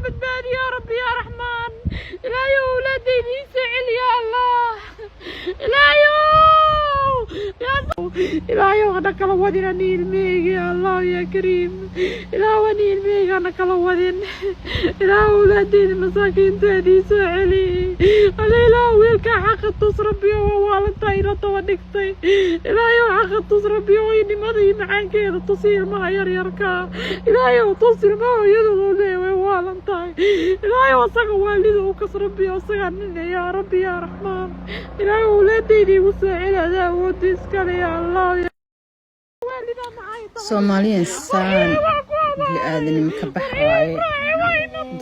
بدباري يا رب يا رحمن إلهي أولادي دي سعل يا الله إلهي إلهي أنا كلا ودين أني الميغ يا الله يا كريم إلهي أني الميغ أنا كلا ودين إلهي أولادي المساكين تاني سعلي أنا إلهي ويلك حق تصربي ووالنتي رطوانكتي إلهي حق تصربي وإني مضي معان كذا تصير ما يركا إلهي تصير ما يدو لي ووالنتي إلهي وصق والدي وكسربي وصق عني يا ربي يا رحمن إلهي أولادي وسعل هذا وديسكالي يا الله Soomaaliya insaan bili-aadanimo ka bax waaye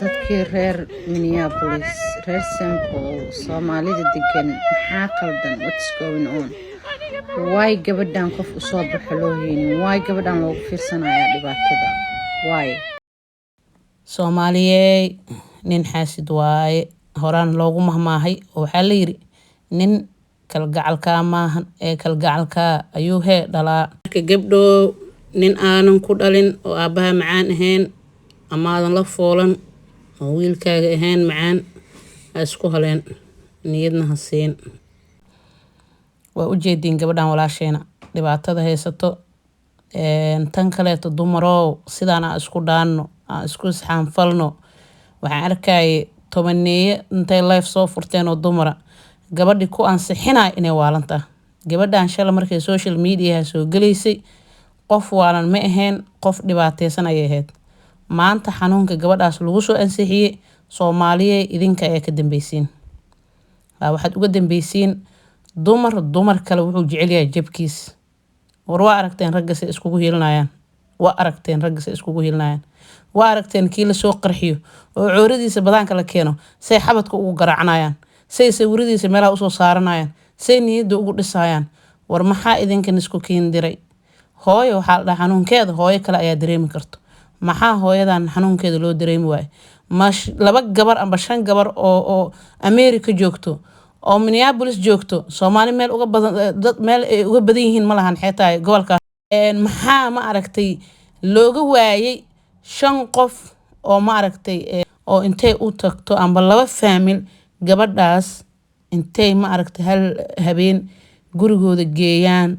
dadkii reer Minneapolis reer St. Paul Soomaalida degan maxaa qaldan what's going on why gabadhan qof u soo baxo loo heynin why gabadhan loogu fiirsanayaa dhibaatada why Soomaaliyey nin xaasid waaye horaan loogu mahmaahay oo waxaa la yiri nin kalgacalka maahan ee kalgacalka ayuu dhalaa marka gabdho nin aanan ku dhalin oo aabaha macaan ahayn ama aadan la foolan oo wiilkaaga ahayn macaan isku haleen niyadna ha siin waa u jeedin gabadhan walaasheena dhibaatada haysato tan kaleeto dumarow sidaan aan isku dhaanno aan isku isxaanfalno waxaan arkay tobaneeye intay live soo furteen oo dumara gabadhi ku ansixinay inay waalanta gabadhan shala markay social media soo galeysay qof waalan ma ahayn qof dhibaateysan ay ahayd maanta xanuunka gabadhaas lagu soo ansixiyay Soomaaliye idinka ay ka dambeeysiin waxaad uga dambeeysiin dumar kale wuxuu jecel yahay jabkiis war waa aragteen ragga si iskugu hiilinayaan waa aragteen kii la soo qarxiyo oo cooradiisa badaanka la keeno say xabadka ugu garaacnayaan say sawiradiisa meelaha u soo saaranayaan say niyada ugu dhisayaan war maxaa idinkan isku keen diray hooyo waxa la xanuunkeeda hooyo kale ayaa dareemi karto maxaa hooyadan xanuunkeeda loo dareemi waay laba gabar amba 5 gabar oo America joogto oo Minneapolis joogto Soomaali meel uga badan dad meel ay uga badan yihiin ma lahan xitaa gobolka maxaa ma aragtay looga waayay 5 qof oo ma aragtay oo intay u tagto amba laba family gabadhaas intay ma aragtay hal habeen gurigooda geeyaan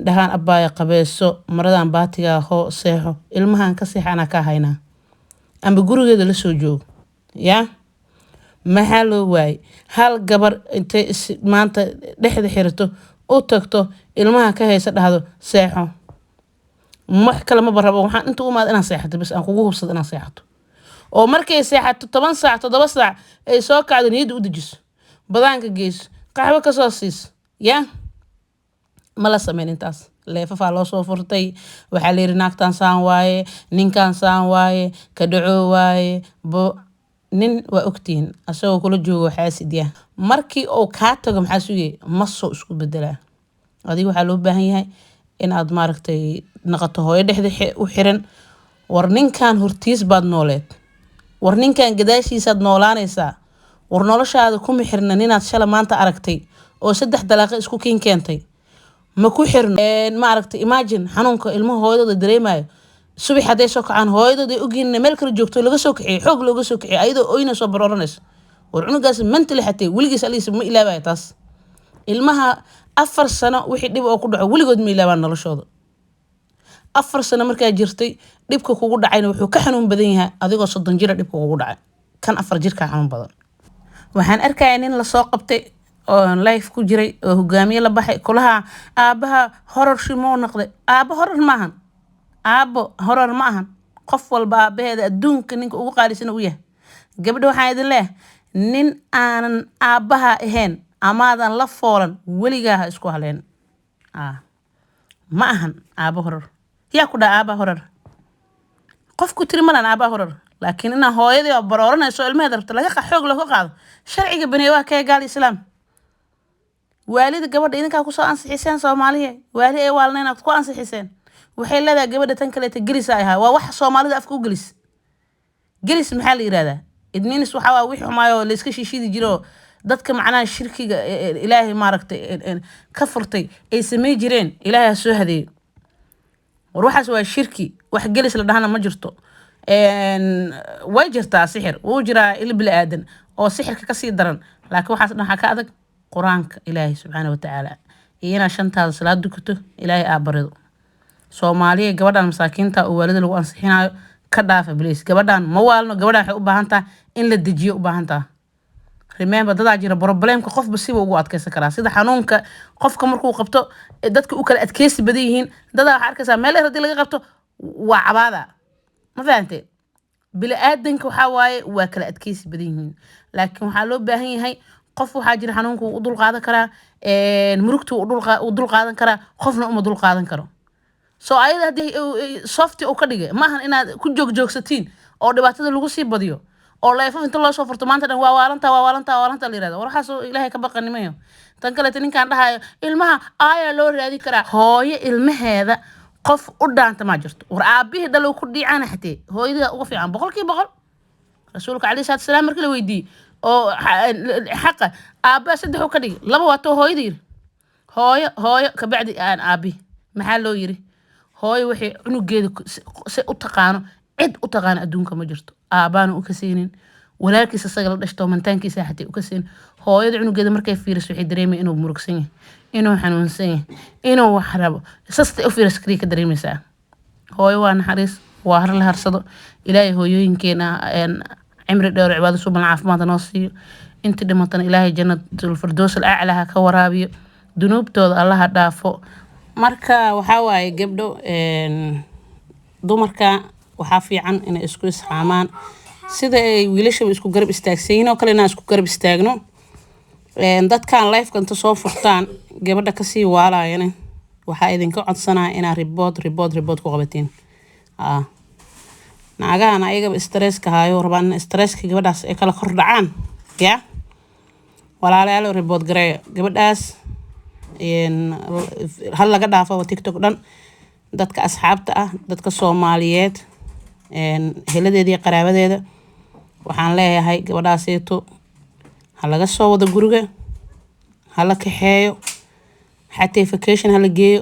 dhahaan abbaaya qabeeso maradan baatiga hoo seexo ilmahan ka seexana ka haynaa amba gurigeeda la soo joogo ya maxaa loo waayay hal gabar intay maanta dhexda xirto u tagto ilmaha ka haysa dhahdo seexo wax kale ma barabo waxaan inta u maad inaan seexato bas aan kugu hubsado inaan seexato oo markay seexato 10 saac 7 saac ay soo kacdo niyada u dejiso badaanka geeso qaxwo ka soo siis ya ma la sameyn intaas leefafa loo soo furtay waxa la yiri naagtan saan waaye ninkan saan waaye ka dhaco waaye nin waa ogtiin asagoo kula joogo xaasid yahay markii oo ka tago maxaa sugay ma soo isku bedelaa adiga waxa loo baahan yahay in aad maaragtay naqato hooyo dhexda u xiran war ninkan hortiis baad nooleed war ninkan gadaashiisaad noolaanaysaa war noloshaada kuma xirna inaad shala maanta aragtay oo 3 dalaaqo isku keentay ma ku xirno ma aragtay imagine xanuunka ilmaha hooyadooda dareemayo subax haday soo kacaan hooyadooda ogin meel kale joogto laga soo kiciyo xoog looga soo kiciyo ayadoo oyna soo barooranayso war cunugaas mentally xatay wiligiis aliisa ma ilaabay taas ilmaha 4 sano wixii dib oo ku dhaco wiligood ma ilaabaan noloshooda 4 sano markaa jirtay dibka kugu dhacayna wuxuu ka xanuun badan yahay adigoo 30 jir dibka kugu dhacay kan 4 jirka xanuun badan waxaan arkayaa nin la soo qabtay oo live ku jiray oo hogaamiye la baxay kulaha aabaha horror shimo noqday aaba horror ma ahan qof walba aabaheeda adduunka ninka ugu qaalisan u yahay gabadha waxaan idin leeyahay nin aanan aabaha ahayn amaadan la foolan weligaa isku haleen ma ahan aaba horror yaa ku dhaa aaba horror qofku tiri malan aaba horror laakiin ina hooyadii oo barooranayso ilmaheeda rabta laga xoog laga qaado sharciga bani waa ka gaal islaam waalida gabadha idinka ku soo ansixiseen Soomaaliye waali ay waalnayna ku ansixiseen waxay leedahay gabadha tan kale ta gelis ay waa wax Soomaalida afku gelis maxaa la yiraahdaa idminis waxa waa wixii xumaayo la iska shiishidi jiro dadka macnaa shirkiga ilaahay maaragtay ka furtay ay sameey jireen ilaahay soo hadeey war waxaas waa shirki wax gelis la dhahana ma jirto way jirtaa sixir wuu jiraa il bili aadan oo sixirka kasii daran laakiin waxaas dhan waxaa ka adag qur-aanka ilaahay subxaana watacaala iyo inaad shantaada salaad dukato ilaahay aa barido soomaaliya gabadhan masaakiinta oo waalida lagu ansixinayo ka dhaafa bliis gabadhan ma waalno gabadhan waxay u baahan tahay in la dejiyo u baahan tahay remember dadaa jira problemka qofba siba ugu adkeysan karaa sida xanuunka qofka markuu qabto dadka u kala adkeysi badan yihiin dadaa waxaa arkaysaa meel haddii laga qabto waa cabaada ma fahantay bili aadanka waxaa waaye waa kala adkeysi badan yihiin laakiin waxaa loo baahan yahay qof waxaa jira xanuunka u dul qaadan karaa murugta u dul qaadan karaa qofna uma dul qaadan karo soo ayada haddii softi uu ka dhigay maahan inaad ku joogjoogsatiin oo dhibaatada lagu sii badiyo oo leefo inta loo soo furto maanta dhan waa waalantaa la yirahdo waxaasoo ilaahay ka baqanimayo tan kaleeta ninkaan dhahayo ilmaha aayaa loo raadi karaa hooyo ilmaheeda qof u dhaanta ma jirto war aabihii dhalow ku dhiicana xatee hooyadii uga fiican 100% rasuulka calayhi salaatu wasalaam markii la weydiiyey oo xaqa aabba saddex u ka dhigi laba waato hooyadii yiri hooyo ka bacdi aan aabi maxaa loo yiri hooyo waxay cunugeeda si u taqaano cid u taqaano adduunka ma jirto aabaana u kaseenin walaalkiisa isaga la dhashto mantaankiisa xatee u kaseen hooyada cunugeeda markay fiiriso waxay dareemay inuu murugsan yahay inuu xanuunsan yahay inuu wax rabo sasta u fiiriso kaliya ka dareemaysaa hooyo waa naxariis waa har la harsado ilaahay hooyooyinkeena cimri dheer cibaado suban caafimaad noo siiyo inta dhimatana ilaahay jannatul firdaws al-a'la ka waraabiyo dunuubtooda allaha dhaafo marka waxaa waaye gabdho dumarka waxaa fiican inay isku isxaamaan sida ay wiilashaba isku garab istaagsayin oo kale inaan isku garab istaagno dadkan lifeka inta soo furtaan gabadha kasii waalaayana waxaa idinka codsanaya inaad ribood ku qabatiin naagahan ayagaba stresska haayo rabaan in stresska gabadhaas ay kala kor dhacaan ya walaalayaal ribood gareeyo gabadhaas hal laga dhaafo tiktok dhan dadka asxaabta ah dadka Soomaaliyeed heladeedii qaraabadeeda waxaan leeyahay gabadhaaseeto ha laga soo wado guriga ha la kaxeeyo xatee vacation ha la geeyo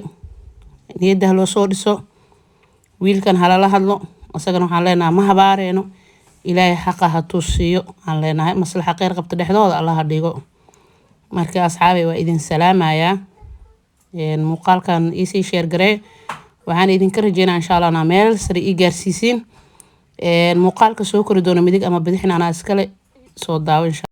niyadda ha loo soo dhiso wiilkan ha lala hadlo asagana waxaan leenahay ma habaareeno ilaahay xaqa ha tusiyo aan leenahay maslaxa khayr qabta dhexdooda Allah ha dhigo marka asxaabay waa idin salaamayaa muuqaalkan ii share garee waxaan idinka rajeynaa insha Allah meel sare ii gaarsiisiin muuqaalka soo kori doona midig ama bidixna ana iskale soo daawo insha